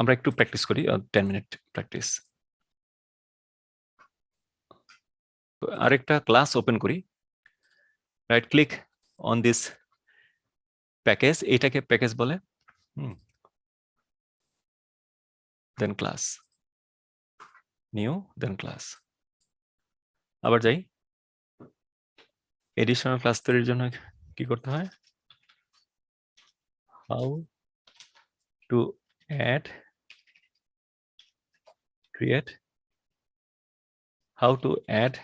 আমরা একটু প্র্যাকটিস করি 10 মিনিট প্র্যাকটিস। আরেকটা ক্লাস ওপেন করি, right click on this package, এটাকে প্যাকেজ বলে, then class, new, then class. আবার যাই, এডিশনাল ক্লাস তৈরির জন্য কি করতে হয়, how to add, create, how to add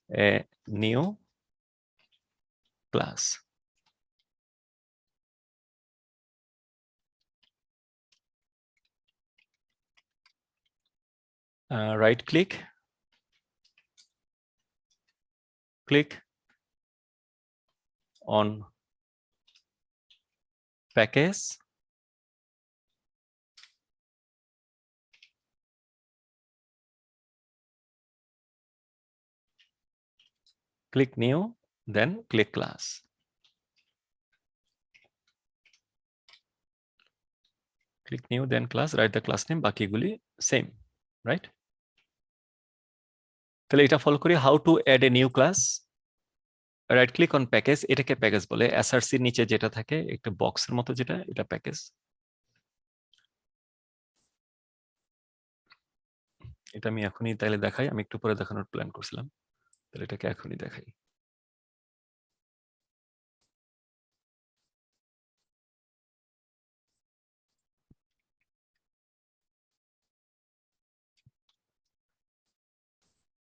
a new class. Right click, click on package, click new, then click class. Click new, then class, write the class name, বাকিগুলি same, right? তাহলে এটা follow করি, how to add a new class, right click on package, এটাকে package বলে, এসআরসির নিচে যেটা থাকে একটা বক্সের মতো যেটা, এটা প্যাকেজ। এটা আমি এখনই তাহলে দেখাই, আমি একটু পরে দেখানোর প্ল্যান করছিলাম, তাহলে এটাকে এখনই দেখাই।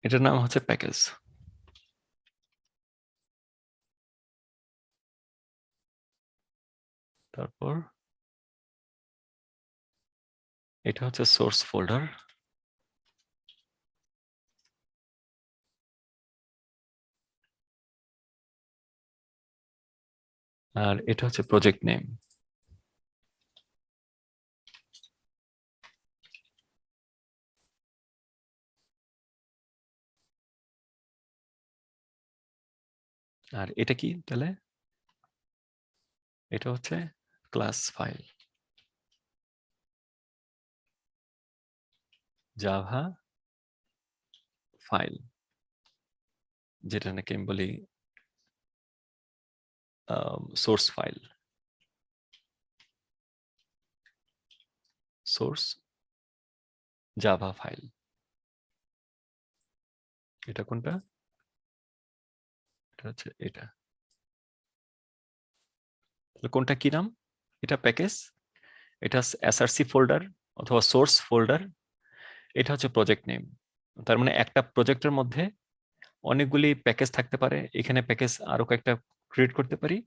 এটার নাম হচ্ছে প্যাকেজ। তারপর এটা হচ্ছে সোর্স ফোল্ডার, আর এটা হচ্ছে প্রজেক্ট নেম। আর এটা কি তাহলে, এটা হচ্ছে ক্লাস ফাইল, জাভা ফাইল, যেটা নাকি আমি বলি source file, source Java file. এটা কোনটা, এটা হচ্ছে এটা, কোনটা কি নাম, এটা প্যাকেজ, এটা এসআরসি ফোল্ডার অথবা সোর্স ফোল্ডার, এটা হচ্ছে প্রজেক্ট নেম। তার মানে একটা প্রজেক্টের মধ্যে অনেকগুলি প্যাকেজ থাকতে পারে, এখানে প্যাকেজ আরো কয়েকটা ক্রিয়েট করতে পারি,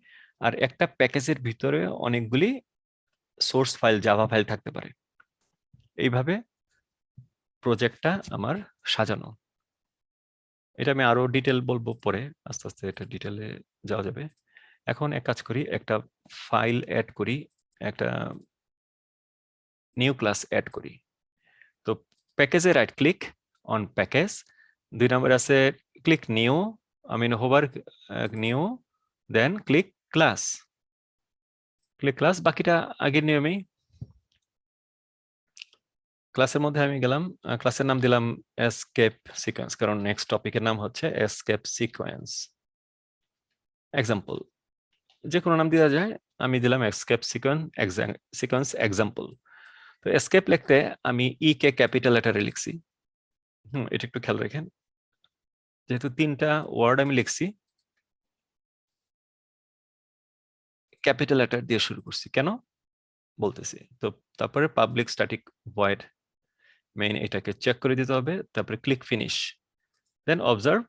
আর একটা প্যাকেজের ভিতরে অনেকগুলি সোর্স ফাইল জাভা ফাইল থাকতে পারে। এইভাবে প্রজেক্টটা আমার সাজানো। এটা আমি আরো ডিটেল বলবো পরে, আস্তে আস্তে এটা ডিটেলে যাওয়া যাবে। এখন এক কাজ করি, একটা ফাইল অ্যাড করি, একটা নিউ ক্লাস অ্যাড করি। তো প্যাকেজে রাইট ক্লিক অন প্যাকেজ, 2 নম্বর আছে ক্লিক নিউ, আমি হোভার নিউ, দেন ক্লিক ক্লাস, ক্লিক ক্লাস, বাকিটা আগের নিয়মেই। ক্লাসের মধ্যে আমি গেলাম, ক্লাসের নাম দিলাম এসকেপ সিকোয়েন্স, কারণ নেক্সট টপিকের নাম হচ্ছে এসকেপ সিকোয়েন্স এক্সাম্পল, যে কোনো নাম দেওয়া যায়, আমি দিলাম এসকেপ সিকোয়েন্স এক্সাম্পল। তো এসকেপ লিখতে আমি ই কে ক্যাপিটাল লেটারে লিখছি, এটা একটু খেয়াল রাখেন, যেহেতু 3টা ওয়ার্ড আমি লিখছি, ক্যাপিটাল লেটার দিয়ে শুরু করছি, কেন বলতেছি। তো তারপরে পাবলিক স্ট্যাটিক ভয়েড মেইন, এটাকে চেক করে দিতে হবে, তারপরে click finish, then observe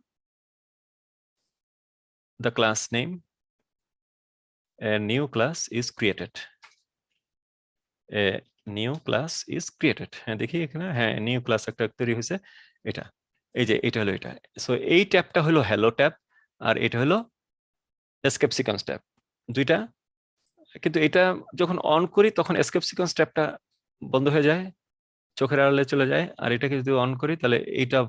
the class name, a new class is created, a new class is created। হ্যাঁ দেখি এখানে, হ্যাঁ নিউ ক্লাস একটা তৈরি হয়েছে, এটা, এই যে এটা হলো এটা। সো এই ট্যাবটা হলো হ্যালো ট্যাব, আর এটা হলো এসকেপ সিকোয়েন্স ট্যাব, দুইটা। কিন্তু এটা যখন অন করি তখন এসকেপ সিকোয়েন্স ট্যাবটা বন্ধ হয়ে যায়, চোখের আড়ালে চলে যায়, আর এটাকে যদি অন করি তাহলে এইটা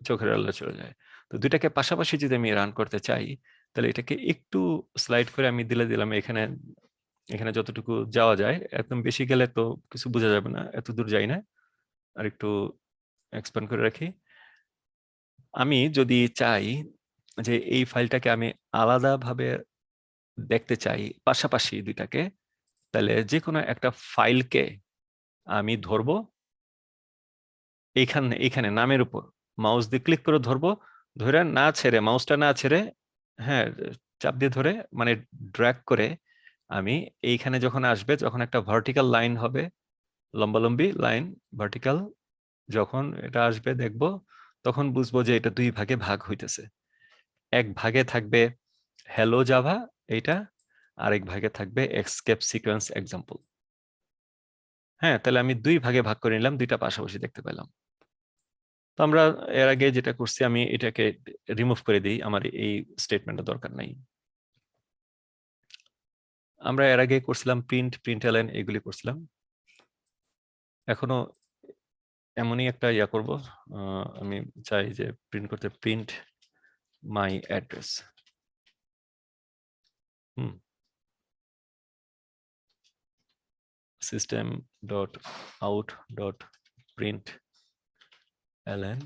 চোখের আড়ালে চলে যায়। তো দুইটাকে পাশাপাশি যদি আমি রান করতে চাই, তাহলে এটাকে একটু স্লাইড করে আমি দিলাম এখানে এখানে যতটুকু যাওয়া যায়, একদম বেশি গেলে তো কিছু বোঝা যাবে না, এত দূর যাই না, আর একটু এক্সপ্যান্ড করে রাখি। আমি যদি চাই যে এই ফাইলটাকে আমি আলাদাভাবে দেখতে চাই, পাশাপাশি দুইটাকে, তাহলে যে কোনো একটা ফাইলকে আমি ধরবো, এইখানে নামের উপর মাউস দিয়ে ক্লিক করে ধরবো, ধরে না ছেড়ে, মাউসটা না ছেড়ে, হ্যাঁ, চাপ দিয়ে ধরে, মানে ড্র্যাগ করে আমি এইখানে যখন আসবে, যখন একটা ভার্টিক্যাল লাইন হবে, লম্বালম্বি লাইন, ভার্টিক্যাল, যখন এটা আসবে দেখবো, তখন বুঝবো যে এটা দুই ভাগে ভাগ হইতেছে। এক ভাগে থাকবে হ্যালো জাভা এইটা, আরেক ভাগে থাকবে এসকেপ সিকোয়েন্স এক্সাম্পল। হ্যাঁ, তাহলে আমি দুই ভাগে ভাগ করে নিলাম, দুইটা পাশাপাশি দেখতে পেলাম। তো আমরা এর আগে যেটা করছি, আমি এটাকে রিমুভ করে দিই, আমার এই স্টেটমেন্টটা দরকার নাই। আমরা এর আগে করছিলাম প্রিন্ট, প্রিন্টএলএন, এগুলি করছিলাম। এখনো এমনই একটা ইয়া করব, আমি চাই যে প্রিন্ট করতে, print my address. System dot out dot print LN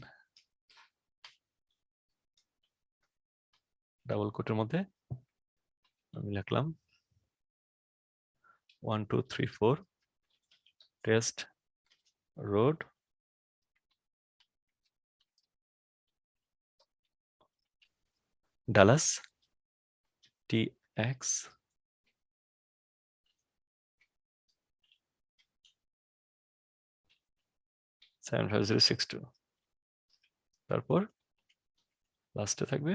double কোটের মধ্যে আমি লিখলাম 1 2 3 4 টেস্ট রোড ডালাস TX 75062। তারপর লাস্টে থাকবে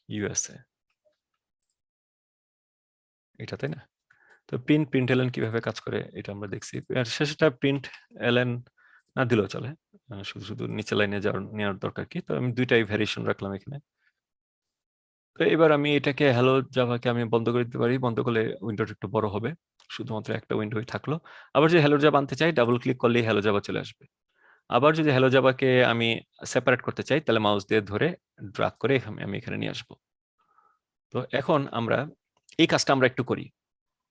USA, এটা তাই না? তো প্রিন্ট, প্রিন্টএলএন কিভাবে কাজ করে এটা আমরা দেখছি। আর শেষটা প্রিন্ট এলএন না দিলেও চলে, শুধু শুধু নিচে লাইনে নেওয়ার দরকার কি? তো আমি দুইটাই ভ্যারিয়েশন রাখলাম এখানে। তো এবার আমি এটাকে হ্যালো জাভাকে আমি বন্ধ করে দিতে পারি, বন্ধ করলে উইন্ডোটা একটু বড় হবে, শুধুমাত্র একটা উইন্ডোই থাকলো। আবার যদি হ্যালো জাভা আনতে চাই, ডাবল ক্লিক করলেই হ্যালো জাভা চলে আসবে। আবার যদি হ্যালো জাভাকে আমি সেপারেট করতে চাই, তাহলে মাউস দিয়ে ধরে ড্রাগ করে আমি এখানে নিয়ে আসবো। তো এখন আমরা এই কাজটা আমরা একটু করি,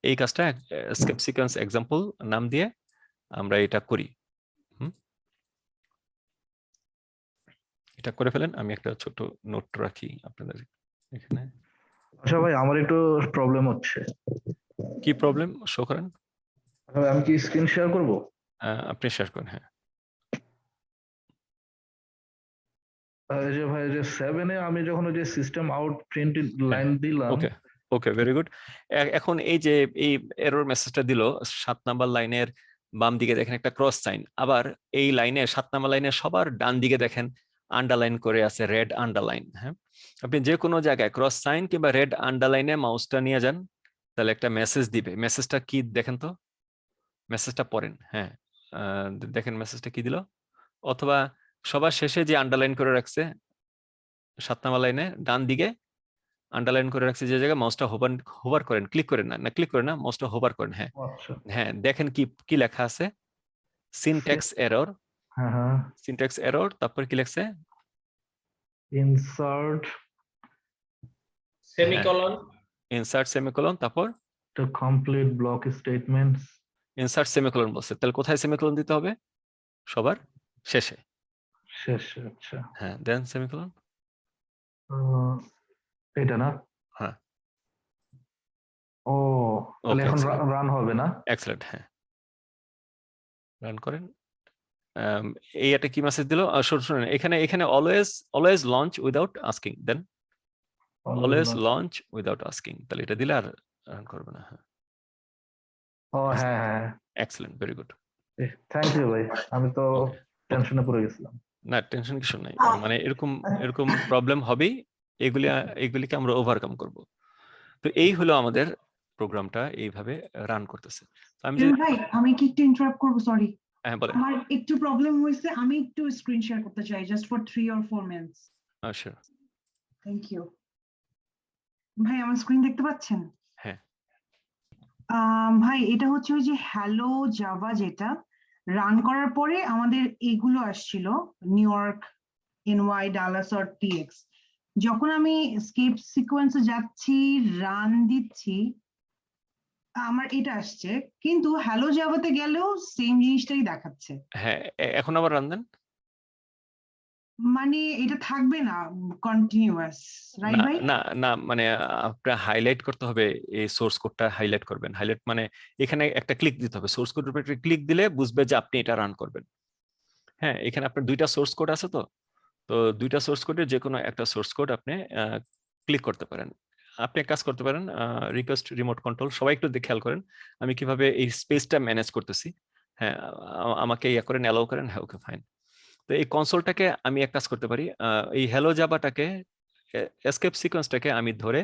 এই কাজটা স্কেপ সিকোয়েন্স এক্সাম্পল নাম দিয়ে আমরা এটা করি। এটা করে ফেলেন, আমি একটা ছোট নোট রাখি আপনাদের এখানে। আচ্ছা ভাই, আমার একটু প্রবলেম হচ্ছে। কি প্রবলেম শো করেন? আমি কি স্ক্রিন শেয়ার করব? আপনি শেয়ার করেন। হ্যাঁ, এই যে ভাই, যে 7 এ আমি যখন ওই যে সিস্টেম আউট প্রিন্ট লাইন দিলাম। ওকে ওকে, ভেরি গুড। এখন এই যে এই এরর মেসেজটা দিল 7 নাম্বার লাইনের বাম দিকে দেখেন একটা ক্রস সাইন, আবার এই লাইনে 7 নাম্বার লাইনের সবার ডান দিকে দেখেন আন্ডারলাইন করে আছে, রেড আন্ডারলাইন। হ্যাঁ, আপনি যে কোনো জায়গায় ক্রস সাইন কিংবা রেড আন্ডারলাইনে মাউসটা নিয়ে যান, তাহলে একটা মেসেজ দিবে। মেসেজটা কি দেখেন তো, মেসেজটা পড়েন। হ্যাঁ, দেখেন মেসেজটা কি দিল। অথবা সবার শেষে যে আন্ডারলাইন করে রাখছে 7 নাম্বার লাইনে ডান দিকে আন্ডারলাইন করে রাখছে যে জায়গায়, মাউসটা হোভার করেন, ক্লিক করেন না, ক্লিক করেন না, মাউসটা হোভার করেন। হ্যাঁ আচ্ছা, হ্যাঁ, দেখেন কি কি লেখা আছে, সিনট্যাক্স এরর। হ্যাঁ হ্যাঁ, সিনট্যাক্স এরর, তারপর কি লেখছে, ইনসার্ট সেমিকলন, ইনসার্ট সেমিকোলন, তারপর to complete block statements. Insert semicolon বলছে, তাহলে কোথায় সেমিকোলন দিতে হবে? সবার শেষে। শেষ, আচ্ছা। হ্যাঁ, দেন সেমিকোলন। এটা না? হ্যাঁ, ও, তাহলে ওকে, এখন এক্সেলেন্ট, রান হবে না? এক্সেলেন্ট। হ্যাঁ, রান করেন। এই একটা কি মেসেজ দিল, শুনুন, এখানে এখানে always always launch without asking, then always launch without asking, তাহলে এটা দিলে আর রান করবে না। হ্যাঁ, ও হ্যাঁ হ্যাঁ, excellent, very good. Thank you ভাই, আমি তো টেনশনে পড়ে গেছিলাম। না, টেনশন কিছু নাই, মানে এরকম এরকম প্রবলেম হবেই, এগুলিকে আমরা ওভারকাম করব। তো এই হলো আমাদের প্রোগ্রামটা এইভাবে রান করতেছে। আমি যে ভাই, আমি কি একটু ইন্টারাপ্ট করব? সরি, হ্যাঁ বলেন। আমার একটু প্রবলেম হয়েছে, আমি একটু স্ক্রিন শেয়ার করতে চাই just for 3 or 4 minutes. Sure. Thank you. ভাই, আমার স্ক্রিন দেখতে পাচ্ছেন? হ্যাঁ, ভাই, এটা হচ্ছে ওই যে হ্যালো জাভা, যেটা রান করার পরে আমাদের এগুলো আসছিল, নিউ ইয়র্ক, NY, ডালাস আর TX। যখন আমি স্কেপ সিকোয়েন্সে যাচ্ছি, রান দিচ্ছি, আমার এটা আসছে, কিন্তু হ্যালো জাভাতে গেলেও সেম জিনিসটাই দেখাচ্ছে। হ্যাঁ, এখন আবার রান দেন। মানে এটা থাকবে না কন্টিনিউয়াস, রাইট না ভাই? না না, মানে আপনার হাইলাইট করতে হবে, এই সোর্স কোডটা হাইলাইট করবেন। হাইলাইট মানে এখানে একটা ক্লিক দিতে হবে, সোর্স কোডের উপর ক্লিক দিলে বুঝবে যে আপনি এটা রান করবেন। হ্যাঁ, এখানে আপনার দুইটা সোর্স কোড আছে, তো তো দুইটা সোর্স কোডের যে কোনো একটা সোর্স কোড আপনি ক্লিক করতে পারেন। আপনি এক কাজ করতে পারেন, রিকোয়েস্ট রিমোট কন্ট্রোল, সবাই একটু খেয়াল করেন আমি কিভাবে এই স্পেসটা ম্যানেজ করতেছি। হ্যাঁ, আমাকে ইয়া করেন, অ্যালাউ করেন। হ্যাঁ, ওকে ফাইন। তো এই কনসোলটাকে আমি এক কাজ করতে পারি, এই হ্যালো জাভাটাকে, এসকেপ সিকোয়েন্সটাকে আমি ধরে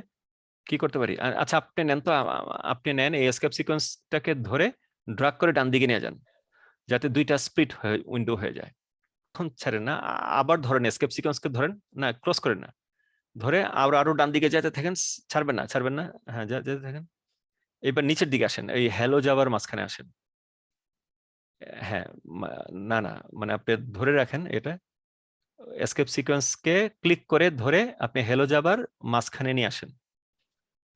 কি করতে পারি, আচ্ছা আপনি নেন তো, আপনি নেন এই এসকেপ সিকোয়েন্সটাকে ধরে ড্রাগ করে ডান দিকে নিয়ে যান, যাতে দুইটা স্প্লিট উইন্ডো হয়ে যায়। এখন ছাড়েন না, আবার ধরেন এসকেপ সিকোয়েন্সকে ধরেন, না ক্রস করেন না, ধরে আরো ডান দিকে যেতে থাকেন, ছাড়বেন না ছাড়বেন না, হ্যাঁ যেতে থাকেন। এবার নিচের দিকে আসেন, এই হ্যালো জাভার মাঝখানে আসেন। হ্যাঁ, না না, মানে আপনি ধরে রাখেন এটা, এসকেপ সিকোয়েন্সকে ক্লিক করে ধরে আপনি হ্যালো জাভার মাঝখানে নিয়ে আসেন।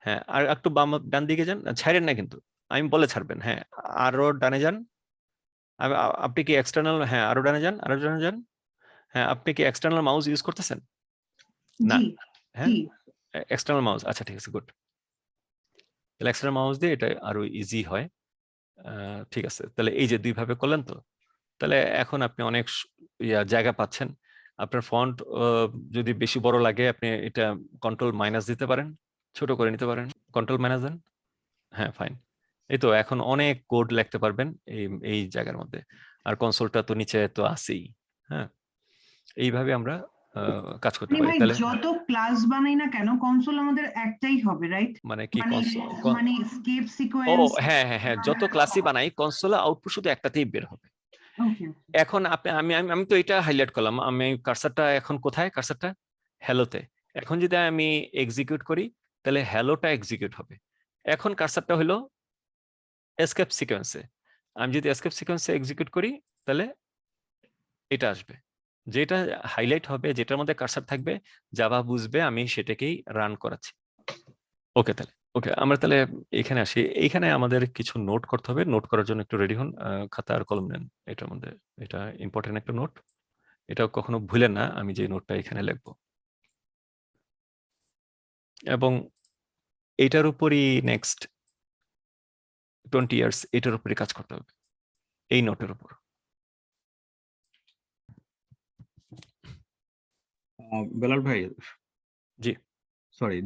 হ্যাঁ, আর একটু ডান দিকে যান, ছাড়েন না কিন্তু, আমি বলে ছাড়বেন। হ্যাঁ, আরো ডানে যান। আপনি কি এক্সটার্নাল, হ্যাঁ আরো ডানে যান, আরো ডানে যান। হ্যাঁ, আপনি কি এক্সটার্নাল মাউস ইউজ করতেছেন? না। জি হ্যাঁ, জি। এক্সটার্নাল মাউস, আচ্ছা ঠিক আছে, গুড। তাহলে এক্সটার্নাল মাউস দিয়ে এটা আরো ইজি হয়। ঠিক আছে, তাহলে এই যে দুই ভাবে করলেন তো, তাহলে এখন আপনি অনেক জায়গা পাচ্ছেন। আপনার ফন্ট যদি বেশি বড় লাগে, আপনি এটা কন্ট্রোল মাইনাস দিতে পারেন, ছোট করে নিতে পারেন, কন্ট্রোল মাইনাস দেন। হ্যাঁ ফাইন। এই তো এখন অনেক কোড লিখতে পারবেন এই এই জায়গার মধ্যে। আর কনসোলটা তো নিচে তো আছেই। হ্যাঁ, এইভাবে আমরা কাজ করতে মানে পারি ভাই তাহলে। যত ক্লাস বানাই না কেন, কনসোল আমাদের একটাই হবে, রাইট? মানে কি মানে মানে স্কেপ ও সিকোয়েন্স। হ্যাঁ হ্যাঁ হ্যাঁ, যত ক্লাসই বানাই কনসোলে আউটপুট শুধু একটাতেই বের হবে। ওকে। এখন আপনি আমি আমি আমি তো এটা হাইলাইট করলাম, আমি কার্সারটা এখন কোথায়, কার্সারটা হ্যালোতে। এখন যদি আমি এক্সিকিউট করি, তাহলে হ্যালোটা এক্সিকিউট হবে। এখন কার্সারটা হলো এসকেপ সিকোয়েন্সে। আমি যদি এসকেপ সিকোয়েন্সে এক্সিকিউট করি, তাহলে এটা আসবে, যেটা হাইলাইট হবে, যেটার মধ্যে কার্সার থাকবে, জাভা বুঝবে আমি সেটাকেই রান করাচ্ছি। ওকে, তাহলে ওকে, আমরা তাহলে এখানে আসি। এইখানে আমাদের কিছু নোট করতে হবে, নোট করার জন্য একটু রেডি হন, খাতা আর কলম নেন। এটার মধ্যে এটা ইম্পর্টেন্ট একটা নোট, এটা কখনো ভুলেন না, আমি যে নোটটা এখানে লিখবো। এবং এটার উপরই নেক্সট 20 ইয়ার্স এটার উপরই কাজ করতে হবে, এই নোটের উপর। বেলাল ভাই, জি, সরি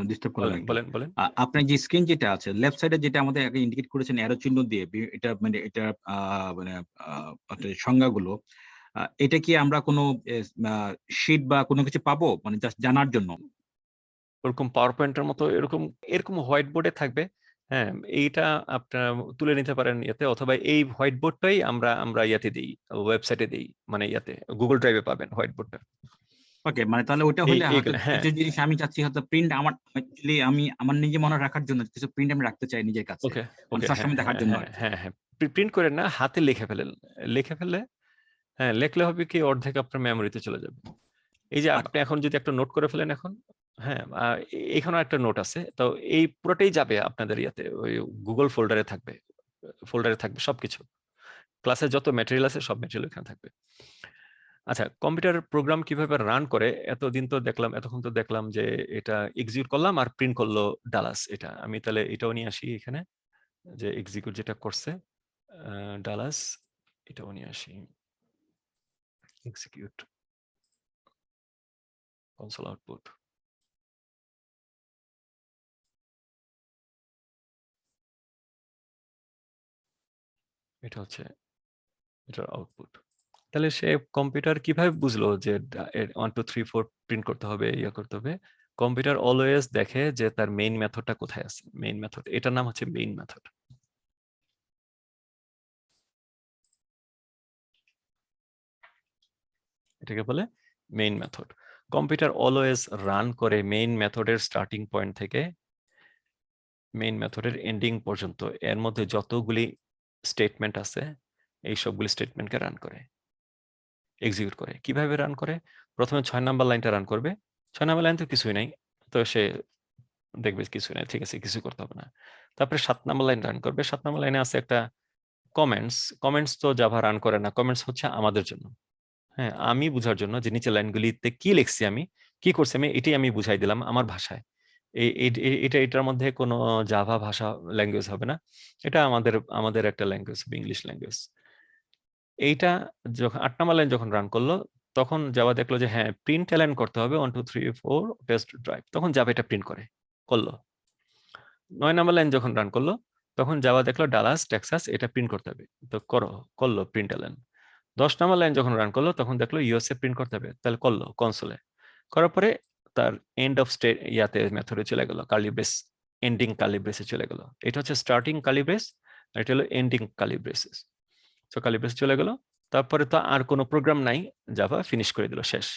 ডিস্টার্ব করলাম বলেন একটু। বলেন বলেন। আপনার যে স্ক্রিন যেটা আছে লেফট সাইডে, যেটা আমাদের আগে ইন্ডিকেট করেছেন অ্যারো চিহ্ন দিয়ে, এটা মানে এটা মানে একটা সংজ্ঞাগুলো, এটা কি আমরা কোনো শীট বা কোনো কিছু পাবো, মানে জাস্ট জানার জন্য? ওরকম পাওয়ার পয়েন্টের মতো এরকম এরকম হোয়াইট বোর্ডে থাকবে। হ্যাঁ, এইটা আপনার তুলে নিতে পারেন ইয়াতে, অথবা এই হোয়াইট বোর্ডটাই আমরা আমরা ইয়াতে দিই, ওয়েবসাইটে দিই, মানে ইয়াতে গুগল ড্রাইভে পাবেন হোয়াইট বোর্ডটা। ওকে, মানে তাহলে ওটা হলে হয়তো এইগুলো, হ্যাঁ কিছু জিনিস আমি চাচ্ছি হয়তো প্রিন্ট, আমার অ্যাকচুয়ালি আমি আমার নিজে মনে রাখার জন্য কিছু প্রিন্ট আমি রাখতে চাই নিজের কাছে, ওকে মানে ওকে, হ্যাঁ সবসময় দেখার হ্যাঁ জন্য হ্যাঁ আর কি। হ্যাঁ হ্যাঁ, প্রিন্ট করেন না, হাতে লিখে ফেলেন। লিখে ফেললে, হ্যাঁ লিখলে হবে কি, অর্ধেক আপনার মেমোরিতে চলে যাবে। এই যে আপনি এখন যদি একটা নোট করে ফেলেন এখন, হ্যাঁ এখানেও একটা নোট আছে, তো এই পুরোটাই যাবে আপনাদের ইয়াতে, ওই গুগল ফোল্ডারে থাকবে, সবকিছু। ক্লাসে যত ম্যাটেরিয়াল আছে সব ম্যাটেরিয়াল এখানে থাকবে। আচ্ছা, কম্পিউটার প্রোগ্রাম কিভাবে রান করে, এতক্ষণ তো দেখলাম যে এটা এক্সিকিউট করলাম আর প্রিন্ট করলো ডালাস। এটা আমি তাহলে এটাও নিয়ে আসি এখানে, যে এক্সিকিউট যেটা করছে ডালাস, এটাও নিয়ে আসি, এক্সিকিউট কনসোল আউটপুট। এটা হচ্ছে এটার আউটপুট। তাহলে সে কম্পিউটার কিভাবে বুঝলো যে 1 2 3 4 প্রিন্ট করতে হবে, ইয়া করতে হবে? কম্পিউটার অলওয়েজ দেখে যে তার মেইন মেথডটা কোথায় আছে। মেইন মেথড, এটার নাম হচ্ছে মেইন মেথড। এটাকে বলে main method. Computer always run করে মেইন মেথডের স্টার্টিং পয়েন্ট থেকে মেইন মেথডের এন্ডিং পর্যন্ত, এর মধ্যে যতগুলি স্টেটমেন্ট আছে এই সবগুলি স্টেটমেন্টকে রান করে, এক্সিকিউট করে। কিভাবে রান করে? প্রথমে 6 নাম্বার লাইনটা রান করবে। 6 নাম্বার লাইন তো কিছুই নাই, তো সে দেখবে কিছুই নাই, ঠিক আছে কিছু করতে হবে না। তারপরে 7 নম্বর লাইন রান করবে। 7 নম্বর লাইনে আছে একটা কমেন্টস তো জাভা রান করে না, কমেন্টস হচ্ছে আমাদের জন্য। হ্যাঁ, আমি বুঝার জন্য যে নিচের লাইনগুলিতে কি লিখছি, আমি কি করছি, আমি এটাই আমি বুঝাই দিলাম আমার ভাষায়। এটার মধ্যে কোনো জাভা ভাষা ল্যাঙ্গুয়েজ হবে না, এটা আমাদের একটা ল্যাঙ্গুয়েজ হবে, ইংলিশ ল্যাঙ্গুয়েজ। এইটা যখন 8 নম্বর লাইন যখন রান করলো, তখন জাভা দেখলো যে হ্যাঁ প্রিন্ট এলাইন করতে হবে 1 2 3 4 টেস্ট ড্রাইভ, তখন জাভা এটা প্রিন্ট করলো। 9 নম্বর লাইন যখন রান করলো, তখন জাভা দেখলো ডালাস টেক্সাস এটা প্রিন্ট করতে হবে, তো করলো প্রিন্ট এলাইন। 10 নম্বর লাইন যখন রান করলো, তখন দেখলো ইউএসএ প্রিন্ট করতে হবে, তাহলে করলো কনসোলে। করার পরে তার এন্ড অফ স্টেট মেথডে চলে গেল, কার্লি ব্রেস, এন্ডিং কার্লি ব্রেসে চলে গেল। এটা হচ্ছে স্টার্টিং কার্লি ব্রেস, আর এটা হলো এন্ডিং কার্লি ব্রেসেস। তো কার্লি ব্রেস চলে গেল, তারপরে তো আর কোনো প্রোগ্রাম নাই, জাভা ফিনিশ করে দিল, শেষ,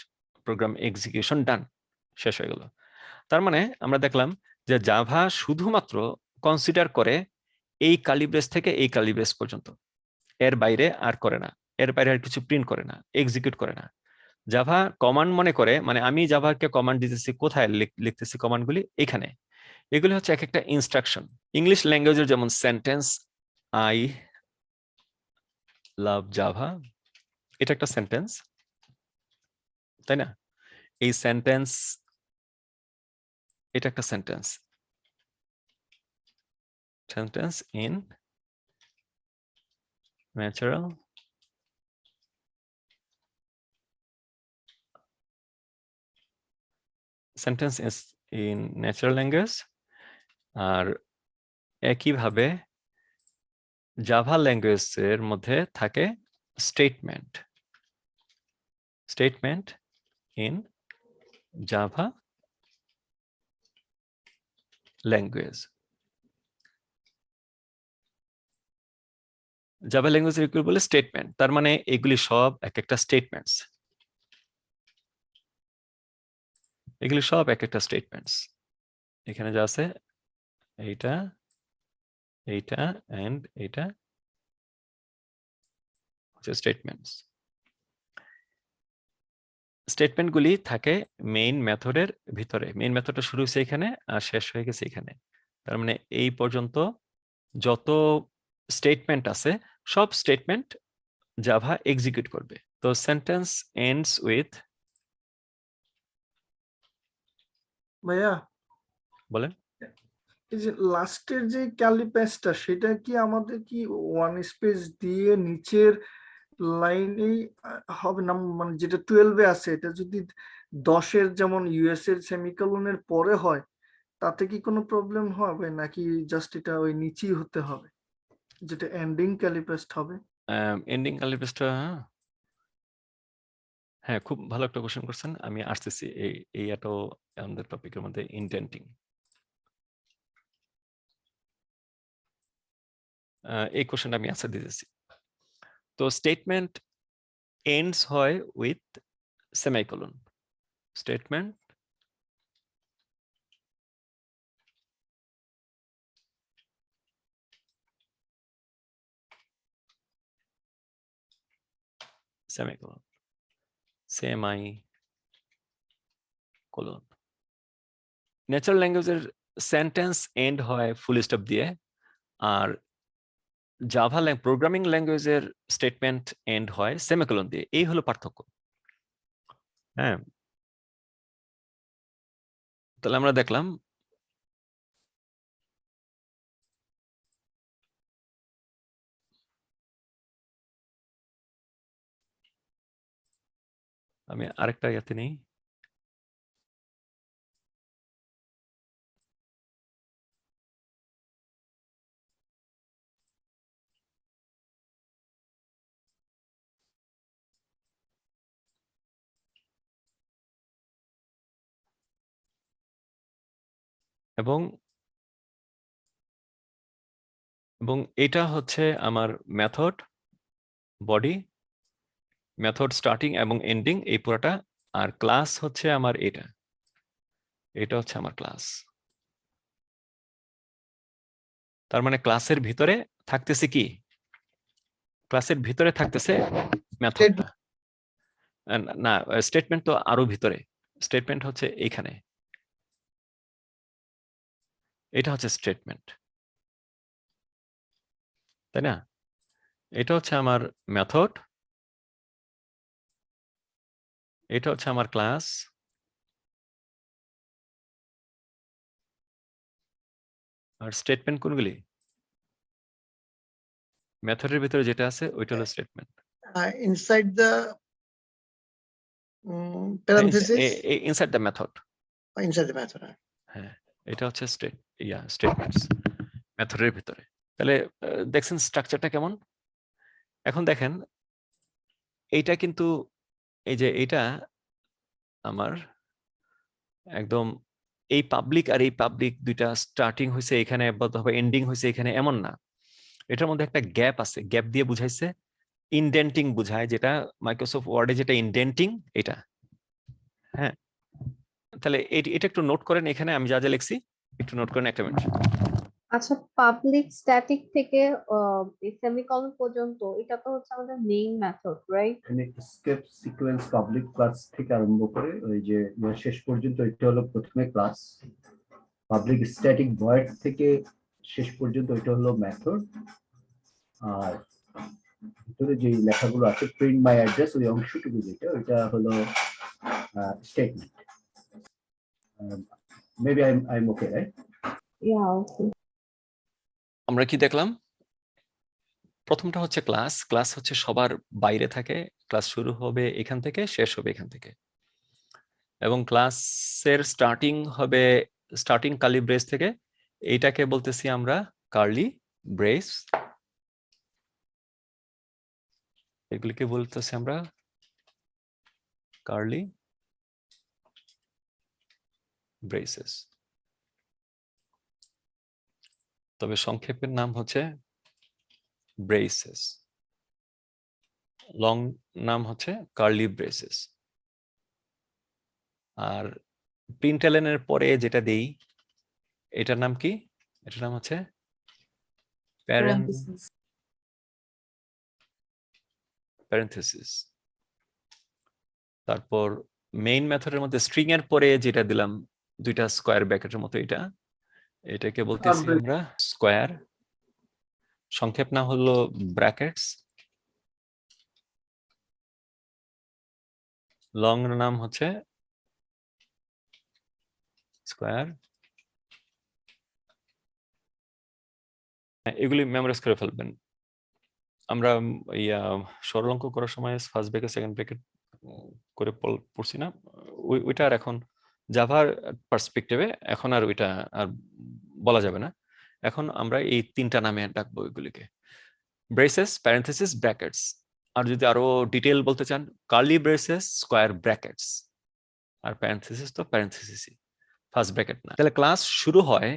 প্রোগ্রাম এক্সিকিউশন ডান, শেষ হয়ে গেল। তার মানে আমরা দেখলাম যে জাভা শুধুমাত্র কনসিডার করে এই কার্লি ব্রেস থেকে এই কার্লি ব্রেস পর্যন্ত, এর বাইরে আর করে না, এর বাইরে আর কিছু প্রিন্ট করে না, এক্সিকিউট করে না। জাভা কমান্ড মনে করে, মানে আমি জাভাকে কমান্ড দিতেছি, কোথায় লিখতেছি কমান্ডগুলি, এখানে। এগুলি হচ্ছে এক একটা ইনস্ট্রাকশন। ইংলিশ ল্যাঙ্গুয়েজের যেমন সেন্টেন্স, আই লাভ জাভা, এটা একটা সেন্টেন্স, তাই না? এই সেন্টেন্স, এটা একটা sentence, sentence in natural sentence in natural language. আর একইভাবে জাভা ল্যাঙ্গুয়েজের মধ্যে থাকে statement, statement in Java language. Java ল্যাঙ্গুয়েজের এগুলো বলে স্টেটমেন্ট, তার মানে এগুলি সব এক একটা স্টেটমেন্টস, এগুলি সব এক একটা স্টেটমেন্টস। এখানে যা আছে এইটা, এইটা এন্ড এইটা হচ্ছে স্টেটমেন্টস। স্টেটমেন্টগুলি থাকে মেইন মেথডের ভিতরে, মেইন মেথডটা শুরু হয়েছে এখানে আর শেষ হয়ে গেছে এখানে। তার মানে এই পর্যন্ত যত স্টেটমেন্ট আছে সব স্টেটমেন্ট জাভা এক্সিকিউট করবে। তো সেন্টেন্স এন্ডস উইথ, ভাইয়া বলেন। এই যে লাস্টের যে কার্লি প্যাচটা, সেটা কি আমাদের কি ওয়ান স্পেস দিয়ে নিচের লাইনেই হবে না? মানে যেটা 12-এ আছে, এটা যদি 10-এর যেমন ইউএস এর সেমিকোলনের পরে হয়, তাতে কি কোনো প্রবলেম হবে নাকি জাস্ট এটা ওই নিচেই হতে হবে, যেটা এন্ডিং কার্লি প্যাচ হবে? এন্ডিং কার্লি ব্রেসটা, হ্যাঁ খুব ভালো একটা কোশ্চেন করছেন, আমি আসতেছি এই এত আমাদের টপিকের মধ্যে ইনডেন্টিং। এই কোশ্চেনটা আমি আনসার দিতেছি। তো স্টেটমেন্ট এন্ডস হয় with semicolon, statement semicolon, semicolon. Natural ল্যাঙ্গুয়েজের সেন্টেন্স এন্ড হয় ফুল স্টপ দিয়ে, আর জাভা প্রোগ্রামিং ল্যাঙ্গুয়েজের স্টেটমেন্ট এন্ড হয় সেমিকোলন দিয়ে। এই হলো পার্থক্য। হ্যাঁ, তাহলে আমরা দেখলাম আমি আরেকটা ইয়াতে নেই। এবং এটা হচ্ছে আমার মেথড বডি, মেথড স্টার্টিং এবং এন্ডিং, এই পুরোটা। আর ক্লাস হচ্ছে আমার এটা হচ্ছে আমার ক্লাস। তার মানে ক্লাসের ভিতরে থাকতেছে কি, ক্লাসের ভিতরে থাকতেছে মেথডটা। না, স্টেটমেন্ট তো আরো ভিতরে, স্টেটমেন্ট হচ্ছে এইখানে, এটা হচ্ছে স্টেটমেন্ট। তাই না? এটা হচ্ছে আমার মেথড, এটা হচ্ছে আমার ক্লাস, আর স্টেটমেন্ট কোনগুলি? মেথডের ভিতরে যেটা আছে ওইটা হলো statement. Inside the parenthesis, inside the method. inside the method. হ্যাঁ, এটা হচ্ছে স্টেটমেন্টস মেথডের ভিতরে। তাহলে দেখছেন স্ট্রাকচারটা কেমন? এখন দেখেন এইটা কিন্তু এই যে এইটা আমার একদম এই পাবলিক আর এই পাবলিক দুইটা স্টার্টিং হয়েছে এখানে অথবা এন্ডিং হয়েছে এখানে, এমন না। এটার মধ্যে একটা গ্যাপ আছে, গ্যাপ দিয়ে বুঝাইছে ইনডেন্টিং বুঝায়, যেটা মাইক্রোসফট ওয়ার্ডে যেটা ইনডেন্টিং এটা। হ্যাঁ, তাহলে এটা একটু নোট করেন, এখানে আমি যা যা লিখছি একটু নোট করেন একটা মিনিট। আচ্ছা, পাবলিক স্ট্যাটিক থেকে সেমিকলন পর্যন্ত এটা তো হচ্ছে আমাদের মেইন মেথড, রাইট? এখানে স্টেপ সিকোয়েন্স পাবলিক ক্লাস থেকে আরম্ভ করে ওই যে শেষ পর্যন্ত এটা হলো প্রথমে ক্লাস, পাবলিক স্ট্যাটিক ভয়েড থেকে শেষ পর্যন্ত এটা হলো মেথড, আর ভিতরে যে লেখাগুলো আছে প্রিন্ট মাই অ্যাড্রেস ওই অংশটুকু যেটা ওইটা হলো statement. Maybe I am okay, right? Yeah, okay. আমরা কি দেখলাম? প্রথমটা হচ্ছে ক্লাস, ক্লাস হচ্ছে সবার বাইরে থাকে, ক্লাস শুরু হবে এখান থেকে, শেষ হবে এখান থেকে, এবং ক্লাসের স্টার্টিং হবে স্টার্টিং কার্লি ব্রেস থেকে, এইটাকে বলতেছি আমরা কার্লি ব্রেস, এগুলিকে বলতেছি আমরা কার্লি ব্রেসেস। তবে সংক্ষেপের নাম হচ্ছে ব্রেসেস, লং নাম হচ্ছে কার্লি ব্রেসেস। আর প্রিন্টএলএন এর পরে যেটা দেই এটার নাম কি? এটার নাম হচ্ছে প্যারেনথেসিস। তারপর মেইন মেথডের মধ্যে স্ট্রিং এর পরে যেটা দিলাম দুইটা স্কয়ার ব্র্যাকেটের মতো, এটাকে বলতেছি আমরা স্কয়ার, সংক্ষেপ নাম হলো ব্র্যাকেটস, লং নাম হচ্ছে স্কয়ার। এগুলি মেমোরাইজ করে ফেলবেন। আমরা সরল অঙ্ক করার সময় ফার্স্ট ব্র্যাকেট সেকেন্ড ব্র্যাকেট করে পড়ছি না, ওইটা আর এখন জাভার পার্সপেক্টিভে এখন আর ওইটা আর বলা যাবে না। এখন আমরা এই তিনটা নামে ডাকবো এগুলিকে, ব্রেসেস, প্যারেনথেসিস, ব্র্যাকেটস। আর যদি আরো ডিটেল বলতে চান, কার্লি ব্রেসেস, স্কয়ার ব্র্যাকেটস, আর প্যারেনথেসিস তো প্যারেনথেসিসই, ফার্স্ট ব্র্যাকেট না। তাহলে ক্লাস শুরু হয়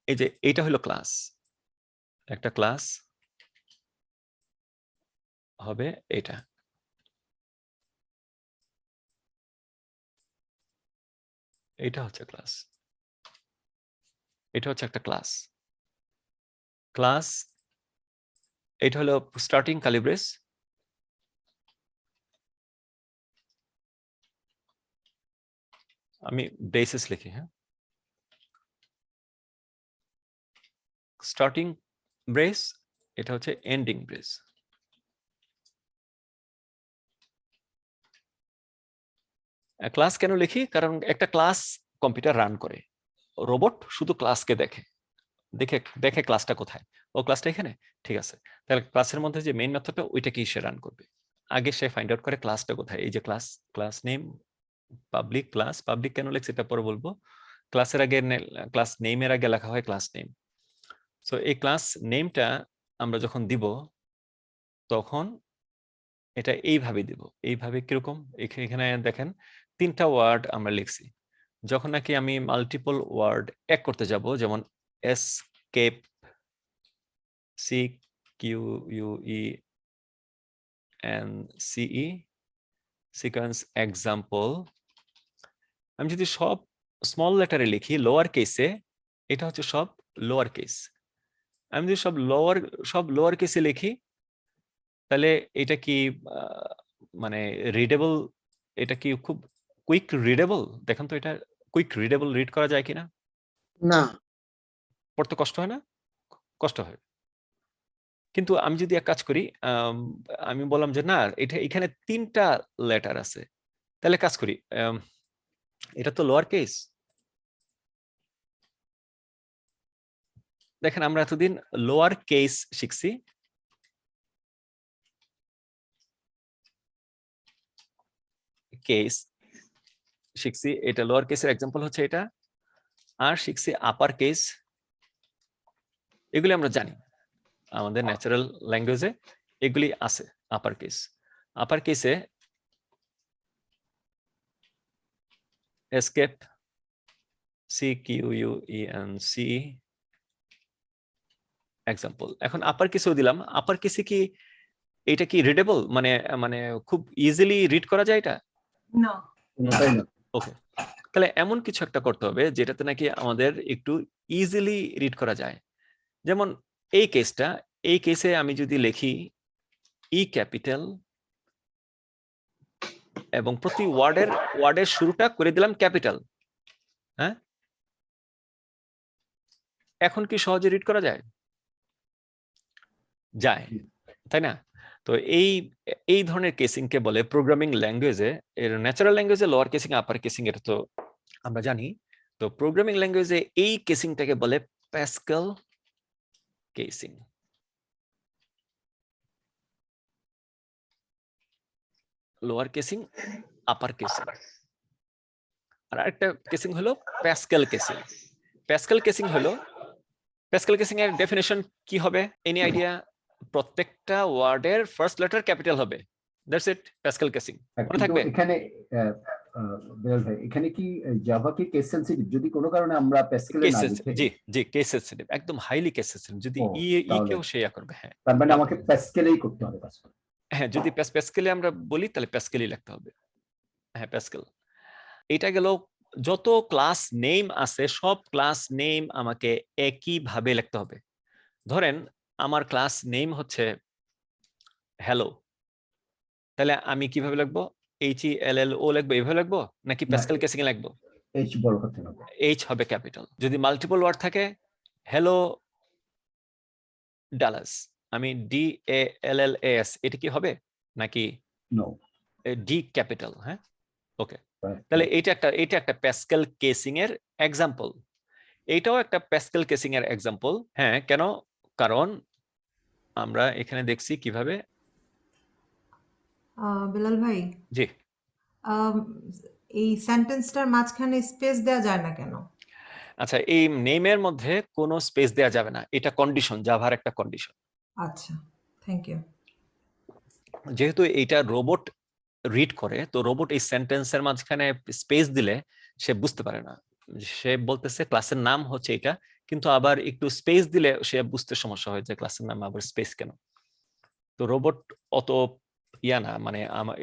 এই যে এইটা হলো ক্লাস, একটা ক্লাস হবে এটা, এটা হচ্ছে ক্লাস, এটা হচ্ছে একটা ক্লাস। ক্লাস এটা হলো স্টার্টিং কার্লি ব্রেস, আমি ব্রেসেস লিখি, হ্যাঁ, স্টার্টিং ব্রেস, এটা হচ্ছে এন্ডিং ব্রেস। ক্লাস কেন লিখি? কারণ একটা ক্লাস কম্পিউটার রান করে, রোবট শুধু ক্লাসকে দেখে দেখে দেখে ক্লাসটা কোথায়, ও ক্লাসটা এখানে, ঠিক আছে। তাহলে ক্লাসের মধ্যে যে মেইন মেথডটা ওইটাকেই সে রান করবে, আগে সে ফাইন্ড আউট করে ক্লাসটা কোথায়। এই যে class, class name public, class public কেন লিখছে এটা পরে বলবো। ক্লাসের আগে ক্লাস নেমের আগে লেখা হয় ক্লাস নেম। সো এই ক্লাস নেমটা আমরা যখন দিব তখন এটা এইভাবে দিব, এইভাবে কিরকম, এখানে দেখেন তিনটা ওয়ার্ড আমরা লিখছি। যখন নাকি আমি মাল্টিপল ওয়ার্ড এক করতে যাব, যেমন এসকেপ, CQUENCE, সিকোয়েন্স, এক্সাম্পল, আমি যদি সব স্মল লেটারে লিখি লোয়ার কেসে, এটা হচ্ছে সব লোয়ার কেস। আমি যদি সব লোয়ার কেসে লিখি তাহলে এটা কি মানে রিডেবল, এটা কি খুব কুইক রিডেবল? দেখেন তো এটা কুইক রিডেবল রিড করা যায় কিনা? না, পড়তে কষ্ট হয় না? কষ্ট হয়। কিন্তু আমি যদি এক কাজ করি, আমি বললাম যে না, এটা এখানে 3টা লেটার আছে, তাহলে কাজ করি, এটা তো লোয়ার কেস। দেখেন আমরা এতদিন লোয়ার কেস শিখছি, কেস শিখছি, এটা লোয়ার কেসের এক্সাম্পল হচ্ছে এটা, আর শিখছি আপার কেস। এগুলি আমরা জানি আমাদের ন্যাচারাল ল্যাঙ্গুয়েজে এগুলি আছে। আপার কেস, আপার কেসে এসকেপ, CQUENC এক্সাম্পল। এখন আপার কেসেও দিলাম, আপার কেসে কি এটা কি রিডেবল, মানে মানে খুব ইজিলি রিড করা যায় এটা? না, কোনোটাই না। ওকে, তাহলে এমন কিছু একটা করতে হবে যেটাতে নাকি আমাদের একটু ইজিলি রিড করা যায়। যেমন এই কেসটা, এই কেসে আমি যদি লিখি ই ক্যাপিটাল এবং প্রতি ওয়ার্ডের শুরুটা করে দিলাম ক্যাপিটাল, হ্যাঁ, এখন কি সহজে রিড করা যায়? যায়, তাই না? তো এই ধরনের কেসিং কে বলে প্রোগ্রামিং ল্যাঙ্গুয়েজে, এর ন্যাচারাল ল্যাঙ্গুয়েজে লোয়ার কেসিং আপার কেসিং, এটা তো আমরা জানি। তো প্রোগ্রামিং ল্যাঙ্গুয়েজে এই কেসিংটাকে বলে প্যাসকেল কেসিং। লোয়ার কেসিং, আপার কেসিং। আর আরেকটা কেসিং হলো প্যাসকেল কেসিং। প্যাসকেল কেসিং হলো, প্যাসকেল কেসিং এর ডেফিনেশন কি হবে? Any idea? প্রত্যেকটা ওয়ার্ডের ফার্স্ট লেটার ক্যাপিটাল হবে, দ্যাটস ইট, প্যাসকেল কেসিং। মনে কিন্তু থাকবে? এখানে বেলাল ভাই, এখানে কি জাভা কি কেস সেনসিটিভ? যদি কোনো কারণে আমরা প্যাসকেলে না লিখে, জি জি, কেস সেনসিটিভ, একদম হাইলি কেস সেনসিটিভ। যদি ও, তাহলে কেও শেয়ার করবে, হ্যাঁ তার মানে আমাকে প্যাসকেলেই করতে হবে কাজটা। হ্যাঁ, যদি প্যাসকেলে আমরা বলি তাহলে প্যাসকেলই লিখতে হবে। হ্যাঁ, প্যাসকেল। এটা গেল যত ক্লাস নেম আছে, সব ক্লাস নেম আমাকে একই ভাবে লিখতে হবে। ধরেন আমার ক্লাস নেম হচ্ছে হ্যালো, তাহলে আমি কিভাবে লিখবো? HELLO লিখবো, এইভাবে লিখবো নাকি প্যাসকেল কেসিং এ লিখবো? এইচ বড় করতে হবে। এইচ হবে ক্যাপিটাল। যদি মাল্টিপল ওয়ার্ড থাকে, হ্যালো ডালাস, আমি DALLAS, এটা কি হবে নাকি নো, ডি ক্যাপিটাল? হ্যাঁ, ওকে, তাহলে এটা একটা প্যাসকেল কেসিং এর এক্সাম্পল। এইটাও একটা প্যাসকেল কেসিং এর এক্সাম্পল। হ্যাঁ, কেন? কারণ আমরা এখানে দেখছি কিভাবে। বেলাল ভাই, জি, আম, এই সেন্টেন্সটার মাঝখানে স্পেস দেওয়া যায় না কেন? আচ্ছা, এই নেমের মধ্যে কোনো স্পেস দেওয়া যাবে না, এটা কন্ডিশন, জাভার একটা কন্ডিশন। আচ্ছা, থ্যাংক ইউ। যেহেতু এইটা রোবট রিড করে, তো রোবট এই সেন্টেন্সের মাঝখানে স্পেস দিলে সে বুঝতে পারে না। সে বলতেছে ক্লাসের নাম হচ্ছে এটা, কিন্তু আবার একটু স্পেস দিলে সে বুঝতে সমস্যা হয় যে ক্লাসের নাম আবার স্পেস কেন। তো রোবট অত ইয়া না, মানে